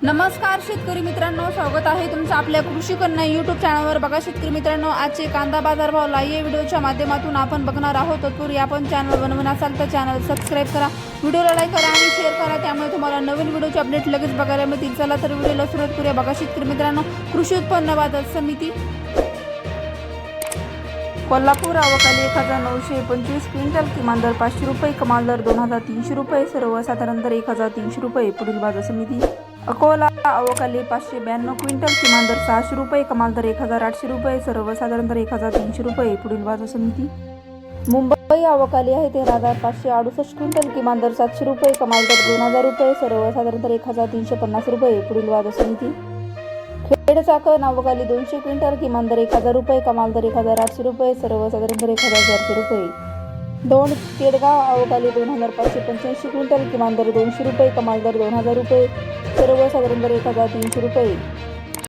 नमस्कार शेतकरी मित्रांनो, स्वागत आहे तुमचं आपल्या कृषी कन्या यूट्यूब चॅनलवर। बघा शेतकरी मित्रांनो, आजचे कांदा बाजार भाव लाईव्ह व्हिडिओच्या माध्यमातून आपण बघणार आहोत। तत्पूर्वी आपण चॅनल बनवून असाल तर चॅनल सबस्क्राईब करा, व्हिडिओला लाईक करा आणि शेअर करा, त्यामुळे तुम्हाला नवीन व्हिडिओचे अपडेट लगेच बघायला मिळतील। चला तर व्हिडिओला सुरुवात करूया। बघा शेतकरी मित्रांनो, कृषी उत्पन्न बाजार समिती कोल्हापूर आवकाली 1925 क्विंटल, किमान दर 500 रुपये, कमाल दर 2300 रुपये, सर्वसाधारण दर 1300 रुपये। पुढील बाजार समिती अकोला आवकाली 592 क्विंटल, किमान दर 600 रुपये, कमाल दर 1800 रुपये, सर्वसाधारण दर 1300 रुपये। पुढील बाजार समिती मुंबई आवकाली आहे 13,568 क्विंटल, किमान दर 700 रुपये, कमाल दर 2000 रुपये, सर्वसाधारण दर 1350 रुपये। पुढील बाजार समिती खेड चाकण आवकाली 200 क्विंटल, किमान दर 1000 रुपये, कमाल दर 1800 रुपये, सर्वसाधारण दर 1400 रुपये। दोन केडगाव आवकाली 2585 क्विंटल, किमान दर 200 रुपये, कमाल दर 2000 रुपये, सर्वसाधारण दर 1300 रुपये।